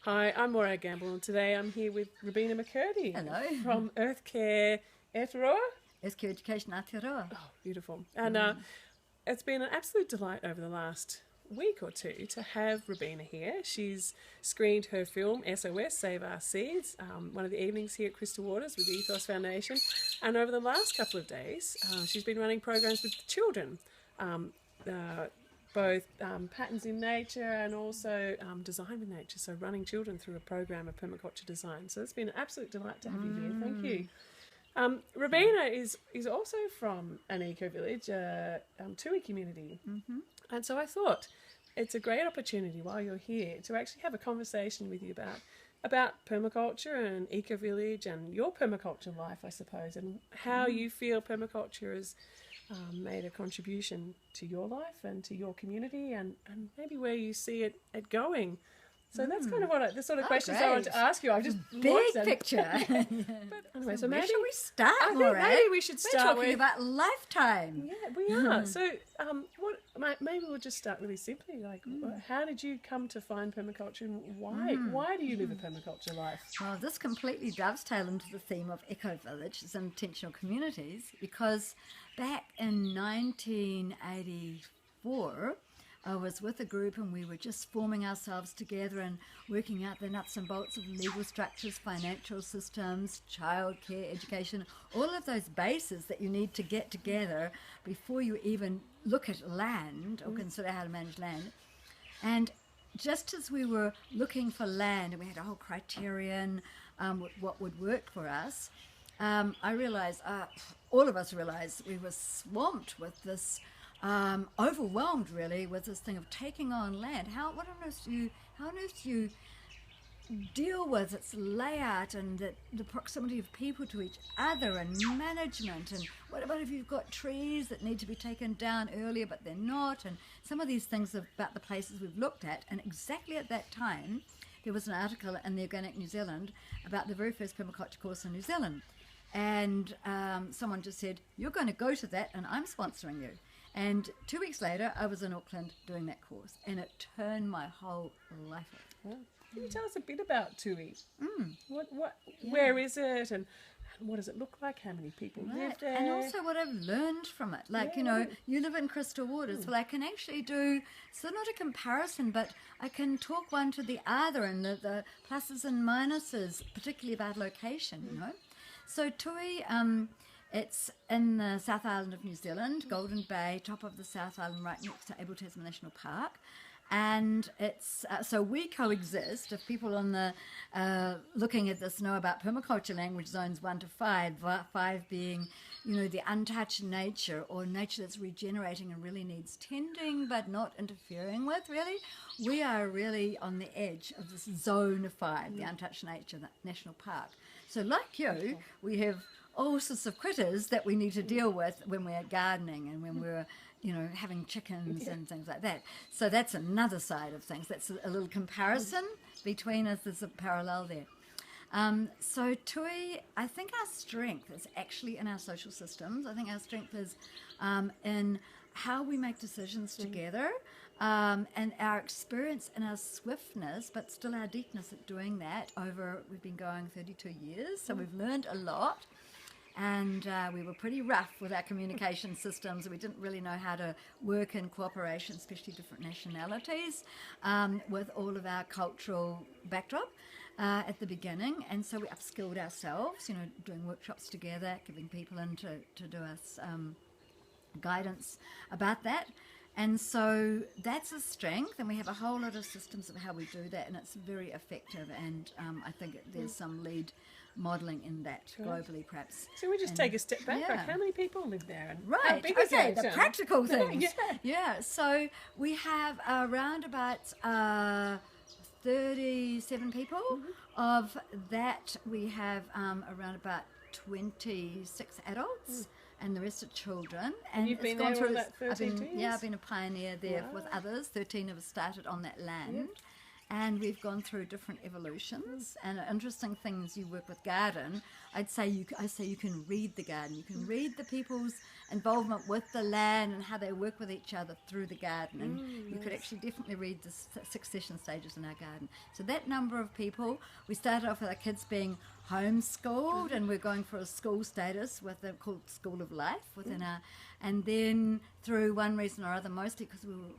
Hi, I'm Morag, and today I'm here with Robina McCurdy. Hello. From Earth Care Aotearoa. Earth Care Education Aotearoa. Oh, beautiful. And it's been an absolute delight over the last week or two to have Robina here. She's screened her film SOS, Save Our Seeds, one of the evenings here at Crystal Waters with the Ethos Foundation. And over the last couple of days, she's been running programs with children. Both patterns in nature and also design with nature, so running children through a program of permaculture design. So it's been an absolute delight to have you here. Thank you. Robina is also from an eco-village, Tui community. And so I thought it's a great opportunity while you're here to actually have a conversation with you about permaculture and eco-village and your permaculture life, I suppose, and how you feel permaculture has made a contribution to your life and to your community, and maybe where you see it going. So that's kind of the sort of questions I want to ask you. I've just big picture. But anyway, so maybe shall we start? I think maybe we should start. We're talking about lifetime. Yeah, we are. So, maybe we'll just start really simply. Like, how did you come to find permaculture, and why? Why do you live a permaculture life? Well, this completely dovetails into the theme of eco-villages and intentional communities, because back in 1984, I was with a group and we were just forming ourselves together and working out the nuts and bolts of legal structures, financial systems, childcare, education, all of those bases that you need to get together before you even look at land or consider how to manage land. And just as we were looking for land and we had a whole criterion, what would work for us, I realized, all of us realized, we were swamped with this, overwhelmed really with this thing of taking on land. How on earth do you deal with its layout and the proximity of people to each other and management, and what about if you've got trees that need to be taken down earlier but they're not, and some of these things about the places we've looked at. And exactly at that time there was an article in the Organic New Zealand about the very first permaculture course in New Zealand, and someone just said, you're going to go to that and I'm sponsoring you. And 2 weeks later, I was in Auckland doing that course, and it turned my whole life around. Can you tell us a bit about Tui? Where is it, and what does it look like? How many people live there? And also what I've learned from it. Like, you live in Crystal Waters. Well, I can actually do, so not a comparison, but I can talk one to the other and the pluses and minuses, particularly about location, So Tui, it's in the South Island of New Zealand, Golden Bay, top of the South Island, right next to Abel Tasman National Park. And it's so we coexist. If people on the looking at this know about permaculture language zones 1 to 5, 5 being, the untouched nature, or nature that's regenerating and really needs tending but not interfering with. Really, we are really on the edge of this zone 5, the untouched nature, the national park. So, like you, we have all sorts of critters that we need to deal with when we're gardening and when we're having chickens and things like that. So that's another side of things. That's a little comparison between us. There's a parallel there. So Tui, I think our strength is actually in our social systems. I think our strength is in how we make decisions together, and our experience and our swiftness, but still our deepness at doing that we've been going 32 years, so we've learned a lot. And we were pretty rough with our communication systems. We didn't really know how to work in cooperation, especially different nationalities, with all of our cultural backdrop at the beginning. And so we upskilled ourselves, doing workshops together, giving people in to do us guidance about that. And so that's a strength, and we have a whole lot of systems of how we do that, and it's very effective. And I think there's some lead modelling in that globally, perhaps. So we just take a step back. Like, how many people live there? And right. Okay. The practical things. Yeah. So we have around about 37 people. Of that, we have around about 26 adults. And the rest are children. And you've been there all that 13 years? I've been a pioneer there with others. 13 of us started on that land. and we've gone through different evolutions and interesting things. You work with garden. I say you can read the garden. You can read the people's involvement with the land and how they work with each other through the garden. And you could actually definitely read the succession stages in our garden. So that number of people, we started off with our kids being homeschooled, and we're going for a school status with a called School of Life within our, and then through one reason or other, mostly because we were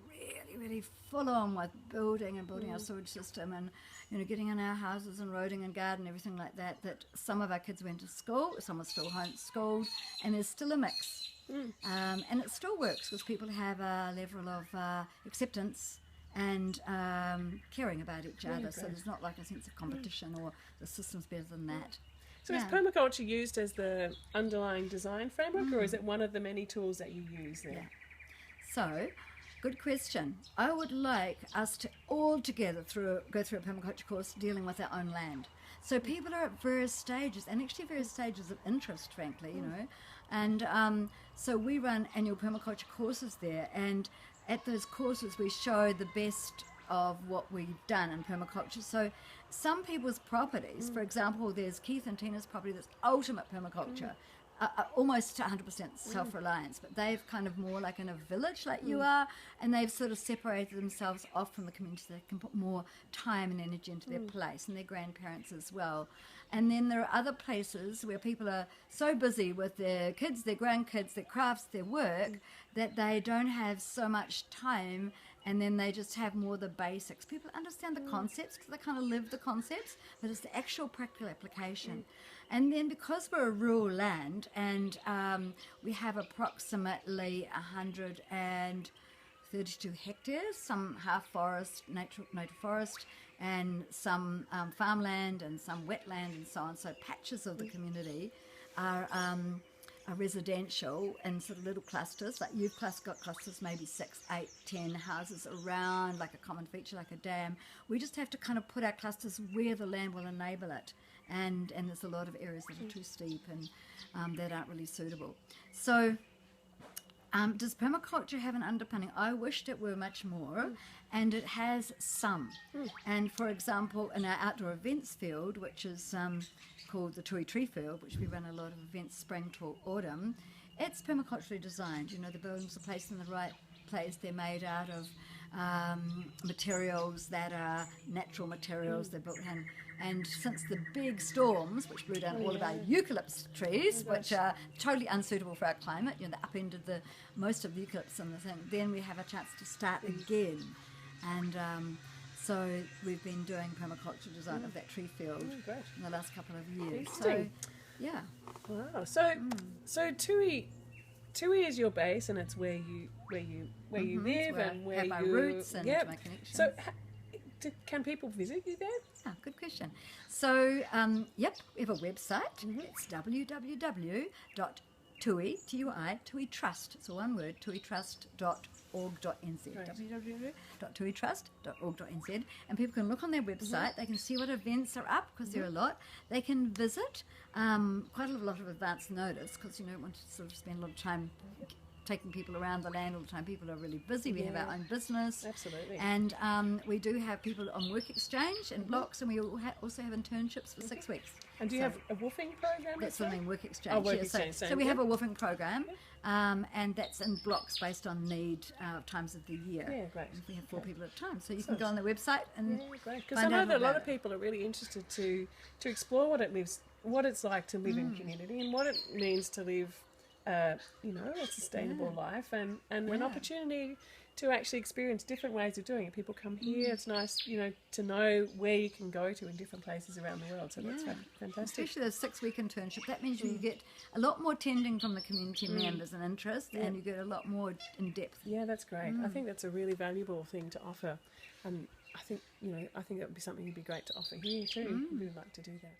really full on with building our sewage system and getting in our houses and roading and garden, everything like that, that some of our kids went to school, some are still homeschooled, and there's still a mix. And it still works because people have a level of acceptance and caring about each other, so there's not like a sense of competition or the system's better than that. So is permaculture used as the underlying design framework, or is it one of the many tools that you use there? Yeah. So, good question. I would like us to all together go through a permaculture course dealing with our own land. So people are at various stages, and actually various stages of interest, frankly, And so we run annual permaculture courses there, and at those courses we show the best of what we've done in permaculture. So some people's properties, for example, there's Keith and Tina's property that's ultimate permaculture, almost 100% self-reliance, but they've kind of more like in a village like you are, and they've sort of separated themselves off from the community so they can put more time and energy into their place, and their grandparents as well. And then there are other places where people are so busy with their kids, their grandkids, their crafts, their work, that they don't have so much time, and then they just have more the basics. People understand the concepts because they kind of live the concepts, but it's the actual practical application. And then because we're a rural land, and we have approximately 132 hectares, some half forest, native forest, and some farmland and some wetland and so on. So patches of the community are residential in sort of little clusters. Like you've got clusters, maybe 6, 8, 10 houses around like a common feature, like a dam. We just have to kind of put our clusters where the land will enable it. And there's a lot of areas that are too steep and that aren't really suitable. So does permaculture have an underpinning? I wished it were much more, and it has some. And for example, in our outdoor events field, which is called the Tui Tree Field, which we run a lot of events spring to autumn, it's permaculturally designed. The buildings are placed in the right place. They're made out of materials that are natural materials. They're built in. And since the big storms, which blew down all of our eucalyptus trees, which are totally unsuitable for our climate, the up end of most of the eucalyptus and the thing, then we have a chance to start again. And so we've been doing permaculture design of that tree field in the last couple of years. So, yeah. Wow. So Tui is your base, and it's where you live and where have our roots and my connections. So can people visit you there? Ah, good question. So, we have a website. It's www.tui trust. It's all one word, tuitrust.org.nz. Right. www.tuitrust.org.nz. And people can look on their website. They can see what events are up, because there are a lot. They can visit quite a lot of advance notice, because you don't want to sort of spend a lot of time taking people around the land all the time. People are really busy. We have our own business. Absolutely. And we do have people on work exchange and blocks, and we also have internships for 6 weeks. And do you have a woofing program? That's what I mean, work exchange. Oh, work exchange. So we have a woofing program, and that's in blocks based on need times of the year. Yeah, great. And we have 4 people at a time. So you can go on the website and because I know that a lot of people are really interested to explore what it's like to live in community, and what it means to live a sustainable life, and an opportunity to actually experience different ways of doing it. People come here. It's nice, to know where you can go to in different places around the world. So that's fantastic. Especially the 6-week internship. That means you get a lot more tending from the community members and interest, and you get a lot more in depth. Yeah, that's great. I think that's a really valuable thing to offer, and I think that would be something that'd be great to offer here too. We'd like to do that.